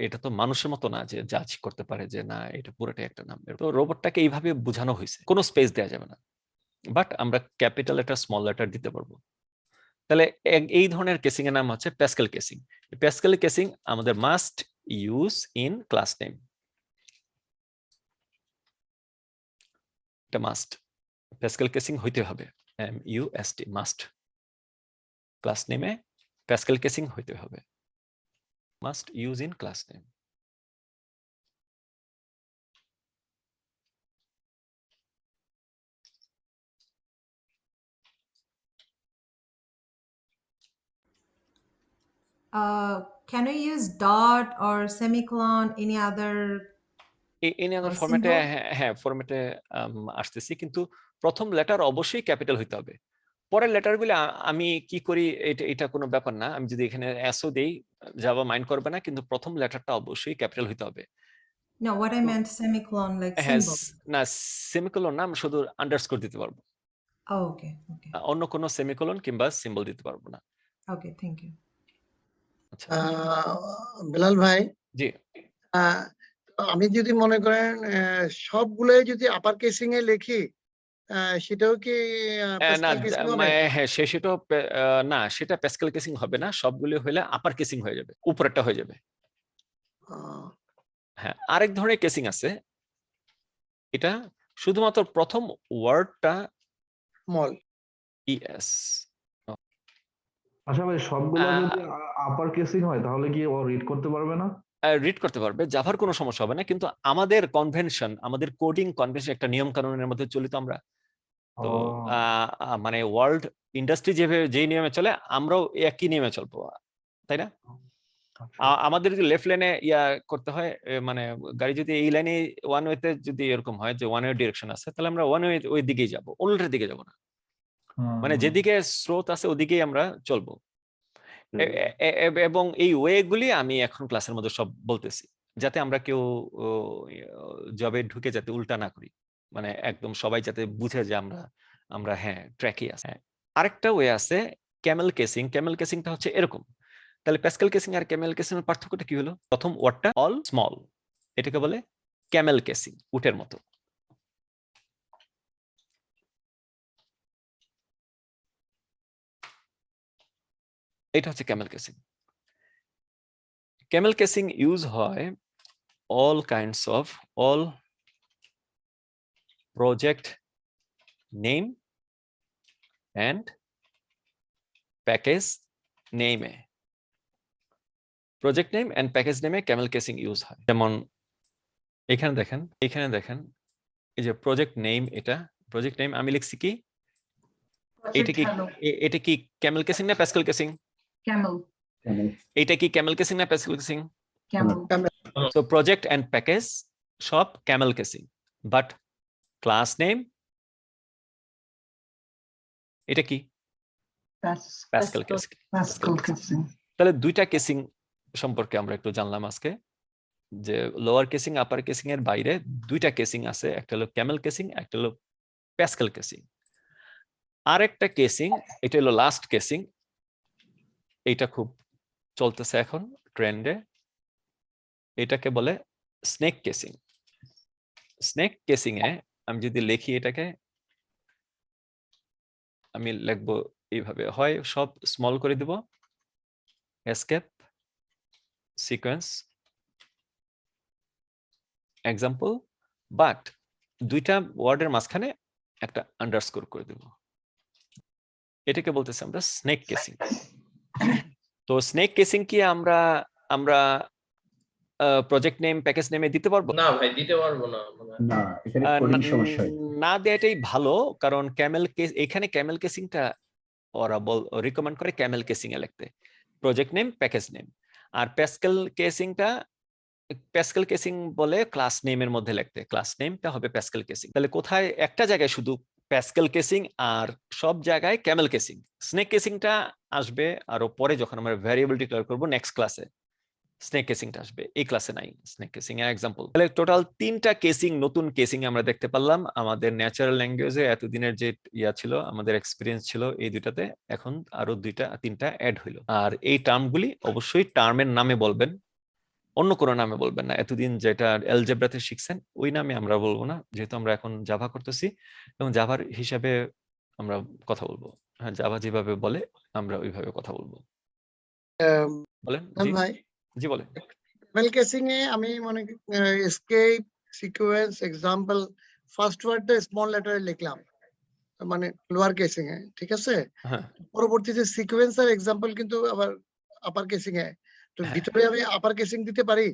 এটা তো মানুষের মতো না যে জাজ করতে পারে যে না এটা পুরোটাই একটা নাম। তো রোবটটাকে এইভাবে বোঝানো হয়েছে, কোনো স্পেস দেওয়া যাবে না, বাট আমরা ক্যাপিটাল লেটার স্মল লেটার দিতে পারবো। তাহলে এই ধরনের কেসিং এর নাম হচ্ছে প্যাসকেল কেসিং। প্যাসকেল কেসিং আমাদের must use in class name, এটা মাস্ট, প্যাসকেল কেসিং হইতে হবে, MUST, মাস্ট। ক্লাস নেমে প্যাসকেল কেসিং হইতে হবে, must use in class name. Can we use dot or semicolon, any other any other symbol? ফরম্যাটে, হ্যাঁ ফরম্যাটে আসতেছি, কিন্তু প্রথম লেটার অবশ্যই ক্যাপিটাল হইতে হবে। পরের লেটারগুলো আমি কি করি, এটা কোনো ব্যাপার না, আমি যদি এখানে এসও দেই জাভা মাইন্ড করবে না, কিন্তু প্রথম লেটারটা অবশ্যই ক্যাপিটাল হইতে হবে। No, what I meant semicolon, like হ্যাঁ, symbol. না সেমিকোলন না, আমরা শুধু আন্ডারস্কোর দিতে পারবো, Oh, okay, okay, অন্য কোনো সেমিকোলন কিংবা সিম্বল দিতে পারবো না। okay, thank you. আচ্ছা, বেলাল ভাই, জি, আহ, আমি যদি মনে করেন সবগুলোই যদি আপার কেসিং এ লিখি, সেটাও কি না, প্যাসকেল কেসিং হবে? হ্যাঁ সেটাও না, সেটা প্যাসকেল কেসিং হবে না, সবগুলো হইলে আপার কেসিং হয়ে যাবে, উপরেরটা হয়ে যাবে। আহ, হ্যাঁ, আরেক ধরনের কেসিং আছে, এটা শুধুমাত্র প্রথম ওয়ার্ডটা স্মল। ES, আচ্ছা ভাই, সবগুলো আহ, যদি আপার কেসিং হয় তাহলে কি ও রিড করতে পারবে না? রিড করতে পারবে, জাভার কোনো সমস্যা হবে না, কিন্তু আমাদের কনভেনশন, আমাদের কোডিং কনভেনশন একটা নিয়ম কানুনের মধ্যে চলিত আমরা। ও তো মানে ওয়ার্ল্ড ইন্ডাস্ট্রি যেভাবে যেই নিয়মে চলে আমরাও একই নিয়মে চলবো, তাই না? আচ্ছা। আমাদের যদি লেফট লাইনে ইয়া করতে হয়, মানে গাড়ি যদি এই লাইনে ওয়ান ওয়েতে যদি এরকম হয় যে ওয়ান ওয়ে ডিরেকশন আছে, তাহলে আমরা ওয়ান ওয়ে ওই দিকেই যাবো, উল্টের দিকে যাবো না। মানে যেদিকে স্রোত আছে ওদিকেই আমরা চলবো। এবং এই ওয়ে গুলি আমি এখন ক্লাসের মধ্যে সব বলতেছি, যাতে আমরা কেউ জবে ঢুকে যাতে উল্টা না করি, মানে একদম সবাই যাতে বুঝে যে আমরা আমরা হ্যাঁ ট্র্যাকই আছে। আরেকটা ওয়ে আছে ক্যামেল কেসিং। ক্যামেল কেসিংটা হচ্ছে এরকম। তাহলে প্যাসকেল কেসিং আর ক্যামেল কেসিং এর পার্থক্যটা কি হলো? প্রথম ওয়ার্ডটা অল স্মল, এটাকে বলে ক্যামেল কেসিং, উটের মতো। এটা হচ্ছে Camel casing. Camel casing use হয় all kinds of all project name and package name A project name and package name A camel casing use হয়। যেমন এখানে দেখেন, এই যে project name, এটা project name আমি লিখছি কি, এটা কি এটা কি camel casing না pascal casing? Camel. এটা কি camel casing না pascal casing? Camel. So project and package সব camel casing, but class name এটা কি pascal casing। Pascal casing. তাহলে দুইটা কেসিং সম্পর্কে আমরা একটু জানলাম আজকে, যে লোয়ার কেসিং আপার কেসিং এর বাইরে দুইটা কেসিং আছে, একটা হলো ক্যামেল কেসিং, একটা হলো প্যাসকেল কেসিং। আর একটা কেসিং, এটা হলো লাস্ট কেসিং, এটা খুব চলতেছে এখন ট্রেন্ডে, এটাকে বলে স্নেক কেসিং। স্নেক কেসিং এ আমি যদি লিখি, এটাকে আমি লিখবো এইভাবে, হয় সব স্মল করে দিব, এসকেপ সিকোয়েন্স এক্সাম্পল, বাট দুইটা ওয়ার্ডের মাঝখানে একটা আন্ডারস্কোর করে দেব, এটাকে বলতেছি আমরা স্নেক কেসিং। তো স্নেক কেসিং কি আমরা প্রজেক্ট নেম প্যাকেজ নেমে দিতে পারবো? না ভাই, দিতে পারবো না। না, এখানে কোডিং সমস্যা হয়। না দেওয়াটাই ভালো, কারণ ক্যামেল কেস, এখানে ক্যামেল কেসিংটা ওরা রিকমেন্ড করে ক্যামেল কেসিং এ লিখতে, প্রজেক্ট নেম প্যাকেজ নেম। আর প্যাসকেল কেসিং বলে ক্লাস নেমের মধ্যে লিখতে, ক্লাস নেমটা হবে প্যাসকেল কেসিং। তাহলে কোথায় একটা জায়গায় শুধু প্যাসকেল কেসিং আর সব জায়গায় ক্যামেল কেসিং। স্নেক কেসিংটা আসবে আরো পরে, যখন আমরা ভ্যারিয়েবল ডিক্লেয়ার করব নেক্সট ক্লাসে স্নেক কেসিংটা আসবে, এই ক্লাসে নাই স্নেক কেসিং এর এক্সাম্পল। তাহলে টোটাল 3টা কেসিং, নতুন কেসিং আমরা দেখতে পারলাম। আমাদের ন্যাচারাল ল্যাঙ্গুয়েজে এতদিনের যে ইয়া ছিল, আমাদের এক্সপিরিয়েন্স ছিল এই দুইটাতে, এখন আরো 2-3টা অ্যাড হইলো। আর এই টার্মগুলি অবশ্যই টার্মের নামে বলবেন, অন্য কোনো নামে বলবেন না। এতদিন যেটা অ্যালজেব্রাতে শিখছেন ওই নামে আমরা বলবো না, যেহেতু আমরা এখন জাভা করতেছি এবং জাভার হিসাবে আমরা কথা বলবো। হ্যাঁ, জাভা যেভাবে বলে আমরা ওইভাবে কথা বলবো। বলেন ভাই, জি বলেন। ক্যামেল কেসিং এ আমি মনে এসকেপ সিকোয়েন্স এক্সাম্পল ফার্স্ট ওয়ার্ডটা স্মল লেটারে লিখলাম, মানে লোয়ার কেসিং এ, ঠিক আছে? হ্যাঁ, পরবর্তীতে সিকোয়েন্স আর এক্সাম্পল কিন্তু আবার আপার কেসিং এ, তো ভিতরে আমি আপার কেসিং দিতে পারি?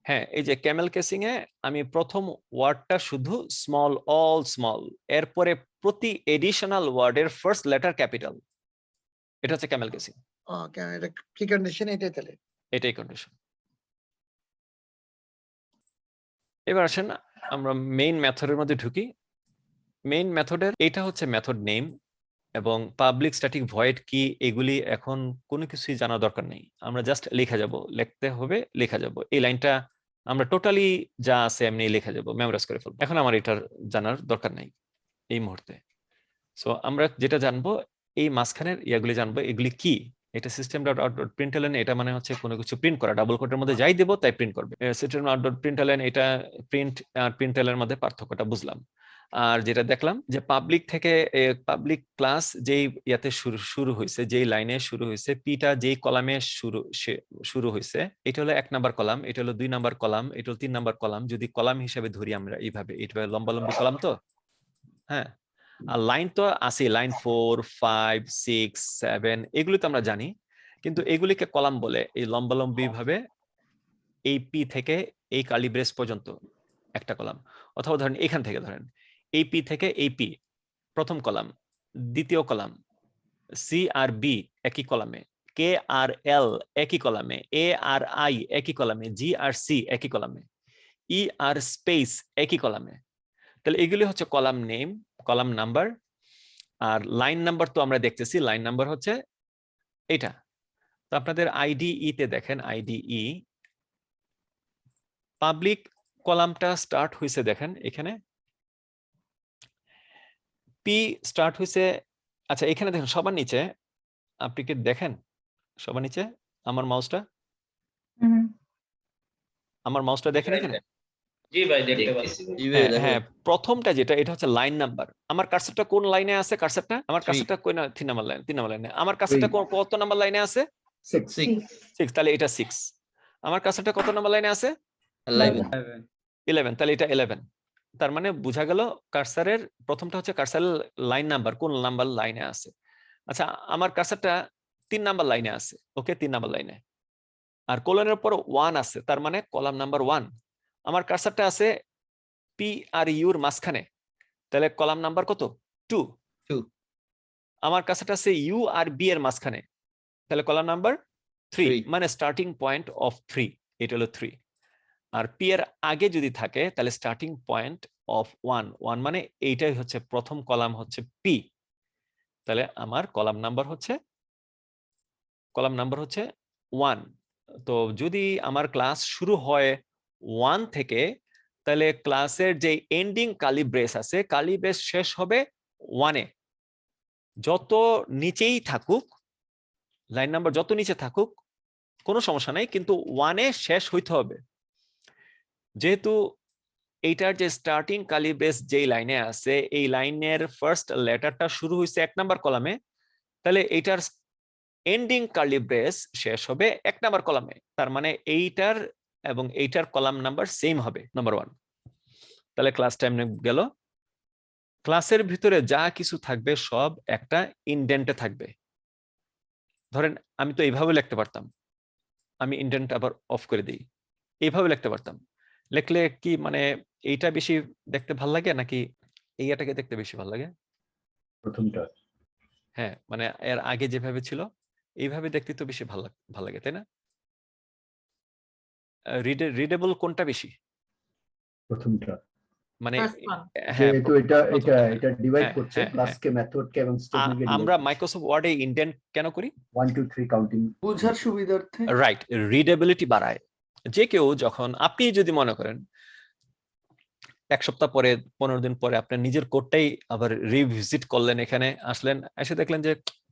হ্যাঁ, এই যে ক্যামেল কেসিং এ আমি প্রথম ওয়ার্ডটা শুধু স্মল, অল স্মল, এরপরে প্রতি এডিশনাল ওয়ার্ডের ফার্স্ট লেটার ক্যাপিটাল, এটা হচ্ছে ক্যামেল কেসিং। ওকে, এটা কি কন্ডিশন? এটাই তাহলে এটাই কন্ডিশন। এবার আসেন আমরা মেইন মেথডের মধ্যে ঢুকি। মেইন মেথডের এটা হচ্ছে মেথড নেম এবং পাবলিক স্ট্যাটিক ভয়েড কি, এগুলি এখন কোনো কিছুই জানা দরকার নেই, আমরা জাস্ট লিখে যাব, লিখতে হবে, লেখা যাব। এই লাইনটা আমরা টোটালি যা আছে এমনি লিখে যাব, মেমোরাইজ করে ফেলবো। এখন আমার এটার জানার দরকার নেই এই মুহূর্তে। সো আমরা যেটা জানবো, এই মাঝখানের ইয়াগুলি জানবো, এগুলি কি। এটা সিস্টেম ডট আউট ডট প্রিন্টএলএন, এটা মানে হচ্ছে কোনো কিছু প্রিন্ট করা, ডাবল কোটের মধ্যে যাই দেবো তাই প্রিন্ট করবে। সিস্টেম আউট ডট প্রিন্টএলএন, এটা প্রিন্ট আর প্রিন্টএলএন এর মধ্যে পার্থক্যটা বুঝলাম। আর যেটা দেখলাম যে পাবলিক থেকে পাবলিক ক্লাস যেই ইয়াতে শুরু হয়েছে, যেই লাইনে শুরু হয়েছে, পিটা যেই কলামে শুরু হয়েছে, এটা হলো 1 নাম্বার কলাম, এটা হলো 2 নাম্বার কলাম, এটা হলো 3 নাম্বার কলাম। যদি কলাম হিসেবে ধরি আমরা এইভাবে, এটা লম্বা লম্বি কলাম তো, হ্যাঁ। আর লাইন তো আছে, লাইন 4, 5, 6, 7 এগুলি তো আমরা জানি, কিন্তু এগুলিকে কলাম বলে। এই লম্বালম্বি ভাবে এই পি থেকে এই কার্লি ব্রেস পর্যন্ত একটা কলাম, অথবা ধরেন এখান থেকে ধরেন এই পি থেকে এই পি প্রথম কলাম, দ্বিতীয় কলাম, সি আর বি একই কলামে, কে আর এল একই কলামে, এ আর আই একই কলামে, জি আর সি একই কলামে, ই আর স্পেস একই কলামে। তাহলে এগুলি হচ্ছে কলাম নেম, কলাম নাম্বার। আর লাইন নাম্বার তো আমরা দেখতেছি, লাইন নাম্বার হচ্ছে এটা। তো আপনাদের আইডিই তে দেখেন, আইডিই পাবলিক কলামটা স্টার্ট হয়েছে, দেখেন এখানে পি স্টার্ট হয়েছে। আচ্ছা এখানে দেখেন সবার নিচে, আপনি কি দেখেন সবার নিচে আমার মাউসটা, আমার মাউসটা দেখেন এখানে? জি ভাই দেখতে পাচ্ছি। হ্যাঁ হ্যাঁ, প্রথমটা যেটা, এটা হচ্ছে লাইন নাম্বার। আমার কার্সরটা কোন লাইনে আছে? কার্সরটা আমার কার্সরটা কোন 3 নাম্বার লাইন, 3 নাম্বার লাইনে। আমার কার্সরটা কত নাম্বার লাইনে আছে? 6। তাহলে এটা 6। আমার কার্সরটা কত নাম্বার লাইনে আছে? 11। তাহলে এটা 11। তার মানে বোঝা গেল কার্সারের প্রথমটা হচ্ছে কার্সারের লাইন নাম্বার, কোন নাম্বার লাইনে আছে। আচ্ছা আমার কার্সারটা 3 নাম্বার লাইনে আছে, ওকে 3 নাম্বার লাইনে। আর কোলনের পর 1 আছে, তার মানে কলাম নাম্বার 1। আমার কার্সারটা আছে পি আর ইউর মাঝখানে, তাহলে কলাম নাম্বার কত? 2। আমার কার্সারটা আছে ইউ আর বি এর মাঝখানে, তাহলে কলাম নাম্বার 3, মানে স্টার্টিং পয়েন্ট অফ 3, এটা হলো 3। আর পি এর আগে যদি থাকে তাহলে স্টার্টিং পয়েন্ট অফ 1 মানে এইটাই হচ্ছে প্রথম কলাম হচ্ছে পি। তাহলে আমার কলাম নাম্বার হচ্ছে 1। তো যদি আমার ক্লাস শুরু হয় 1 থেকে, তাহলে ক্লাসের যে এন্ডিং কার্লি ব্রেস আছে, কার্লি ব্রেস শেষ হবে 1-এ। যত নিচেই থাকুক লাইন নাম্বার, যত নিচে থাকুক কোনো সমস্যা নাই, কিন্তু 1-এ শেষ হইতে হবে। যেহেতু এইটার যে স্টার্টিং কার্লি ব্রেস যেই লাইনে আছে, এই লাইনের ফার্স্ট লেটারটা শুরু হয়েছে 1 নাম্বার কলামে, তাহলে এইটার এন্ডিং কার্লি ব্রেস শেষ হবে 1 নাম্বার কলামে। তার মানে এইটার এবং এইটার কলাম নাম্বার সেম হবে, নাম্বার 1। তাহলে ক্লাস টাইম গেল। ক্লাসের ভিতরে যা কিছু থাকবে সব একটা ইনডেন্টে থাকবে। ধরেন আমি তো এইভাবে লিখতে পারতাম, আমি ইনডেন্ট আবার অফ করে দিই, এইভাবে লিখতে পারতাম। লিখলে কি মানে এইটা বেশি দেখতে ভালো লাগে নাকি এইটাকে দেখতে বেশি ভালো লাগে? প্রথমটা। হ্যাঁ, মানে এর আগে যেভাবে ছিল এইভাবে দেখতে তো বেশি ভালো লাগে, তাই না? রিডেবল কোনটা বেশি? প্রথমটা। মানে হ্যাঁ, যেহেতু এটা ডিভাইড করছে ক্লাসকে, মেথডকে এবং স্টেটমেন্টকে। আমরা মাইক্রোসফট ওয়ার্ডে ইনডেন্ট কেন করি? 1 2 3 কাউন্টিং বোঝার সুবিধার্থে। রাইট, রিডেবিলিটি বাড়ায়। যে কেউ যখন, আপনি যদি মনে করেন 1 সপ্তাহ পরে, 15 দিন পরে আপনার নিজের কোডটাই আবার রিভিজিট করলেন, এখানে আসলেন, এসে দেখলেন যে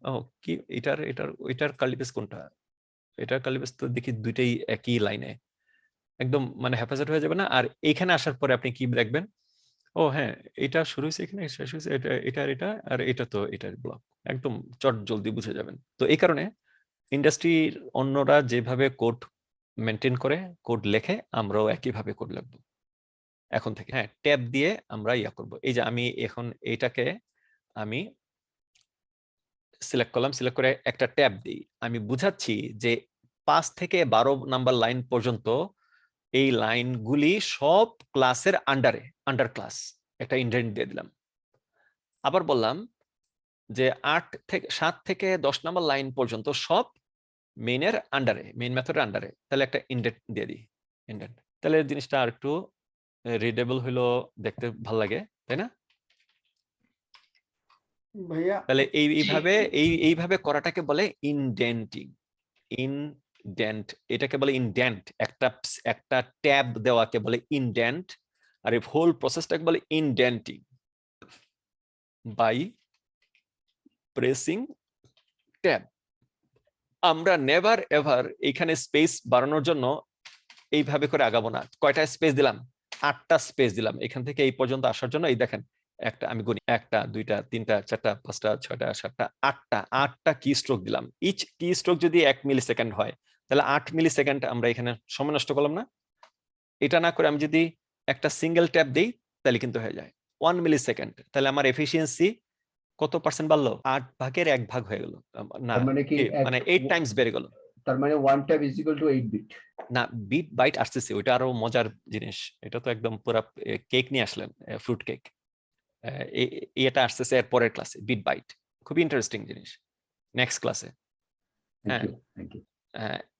ও কি এটার কার্লিবেস কোনটা, এটার কার্লিবেস তো দেখি দুইটাই একই লাইনে, একদম মানে হেফাজত হয়ে যাবে না? আর এইখানে আসার পরে আপনি কি দেখবেন? ও হ্যাঁ, এটা শুরু হয়েছে এখানে, শেষ হয়েছে এটা, আর এটা তো এটার ব্লক, একদম চট জলদি বুঝে যাবেন। তো এই কারণে ইন্ডাস্ট্রির অন্যরা যেভাবে কোড মেনটেন করে, কোড লেখে, আমরাও একইভাবে কোড লিখবো এখন থেকে। হ্যাঁ, ট্যাব দিয়ে আমরা ইয়া করব। এই যে আমি এখন এইটাকে আমি সিলেক্ট করলাম, সিলেক্ট করে একটা ট্যাব দিই। আমি বুঝাচ্ছি যে 5 থেকে 12 নাম্বার লাইন পর্যন্ত এই লাইনগুলি সব ক্লাসের আন্ডার ক্লাস, একটা ইনডেন্ট দিয়ে দিলাম। আবার বললাম যে 7 থেকে 10 নাম্বার লাইন পর্যন্ত সব মেইনের আন্ডারে, মেইন মেথডের আন্ডারে, তাহলে একটা ইনডেন্ট দিয়ে দিই, ইনডেন্ট। তাহলে জিনিসটা আর একটু রিডেবল হইলো, দেখতে ভালো লাগে, তাই না? ভাইয়া তাহলে এইভাবে করাটাকে বলে ইনডেন্টিং। ইনডেন্ট, এটাকে বলে ইনডেন্ট। একটা ট্যাব দেওয়াকে বলে ইনডেন্ট, আর এই হোল প্রসেসটাকে বলে ইনডেন্টিং বাই প্রেসিং ট্যাব। আমরা নেভার এভার এখানে স্পেস বাড়ানোর জন্য এইভাবে করে আগাবো না। কয়টা স্পেস দিলাম? 8টা স্পেস দিলাম এখান থেকে এই পর্যন্ত আসার জন্য। এই দেখেন, একটা আমি গুনি, 1টা 2টা 3টা 4টা 5টা 6টা 7টা 8টা কি স্ট্রোক দিলাম। ইচ কি স্ট্রোক যদি 1 মিলি সেকেন্ড হয়, তাহলে 8 মিলি সেকেন্ড আমরা এখানে সময় নষ্ট করলাম না? এটা না করে আমি যদি একটা সিঙ্গেল ট্যাব দিই তাহলে কিন্তু হয়ে যায়। 1 মিলি সেকেন্ড, তাহলে আমার এফিসিয়েন্সি কত পার্সেন্ট বাড়লো? 8/1 হয়ে গেল, না তার মানে কি মানে 8 টাইমস বেড়ে গেল। তার মানে 1 tab is equal to 8 bit. না, বিট বাইট আসতেছে, ওইটা আরো মজার জিনিস। এটা তো একদম পুরো কেক নিয়ে আসলেন, ফ্রুট কেক। এটা আসতেছে এর পরের ক্লাসে, বিট বাইট, খুবই ইন্টারেস্টিং জিনিস, নেক্সট ক্লাসে। Thank you, thank you.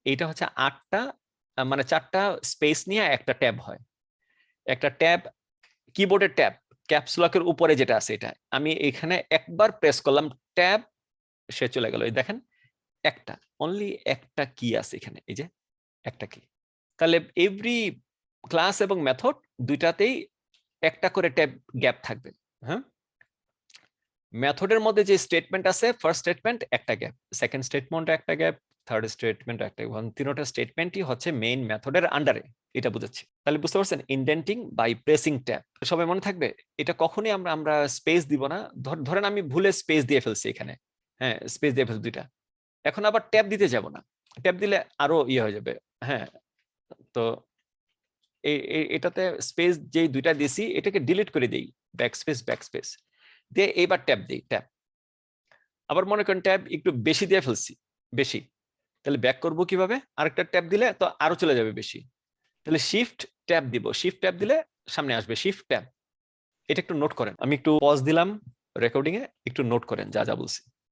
এইটা হচ্ছে 8টা মানে 4টা স্পেস নিয়ে একটা ট্যাব হয়। একটা ট্যাব, কিবোর্ডের ট্যাব, ক্যাপস লকের উপরে যেটা আছে, এটা আমি এখানে একবার প্রেস করলাম, ট্যাব, সে চলে গেল। এই দেখেন একটা, অনলি একটা কি আছে এখানে, এই যে একটা কি। তাহলে এভরি ক্লাস এবং মেথড দুইটাতেই একটা করে ট্যাব গ্যাপ থাকবে। হ্যাঁ, মেথডের মধ্যে যে স্টেটমেন্ট আছে, ফার্স্ট স্টেটমেন্ট একটা গ্যাপ, সেকেন্ড স্টেটমেন্ট একটা গ্যাপ, থার্ড স্টেটমেন্ট একটা গ্যাপ, তিনটা স্টেটমেন্টই হচ্ছে মেইন মেথডের আন্ডারে, এটা বুঝাচ্ছি। তাহলে বুঝতে পারছেন, ইনডেন্টিং বাই প্রেসিং ট্যাব। সবাই মনে থাকবে, এটা কখনোই আমরা স্পেস দিব না। ধরেন আমি ভুলে স্পেস দিয়ে ফেলছি এখানে, হ্যাঁ স্পেস দিয়ে ফেলছি দুইটা, এখন আবার ট্যাব দিতে যাব না, ট্যাব দিলে আরো ইয়ে হয়ে যাবে। হ্যাঁ, তো এটাতে স্পেস যেই দুইটা দিছি এটাকে ডিলিট করে দেই, ব্যাকস্পেস দিয়ে এইবার ট্যাব দিই, ট্যাব। আবার মনে করেন ট্যাব একটু বেশি দিয়ে ফেলছি, বেশি, তাহলে ব্যাক করব কিভাবে? আরেকটা ট্যাব দিলে তো আরো চলে যাবে বেশি, তাহলে শিফট ট্যাব দিব, শিফট ট্যাব দিলে সামনে আসবে শিফট ট্যাব। এটা একটু নোট করেন, আমি একটু পজ দিলাম রেকর্ডিং এ, একটু নোট করেন যা যা বলছি।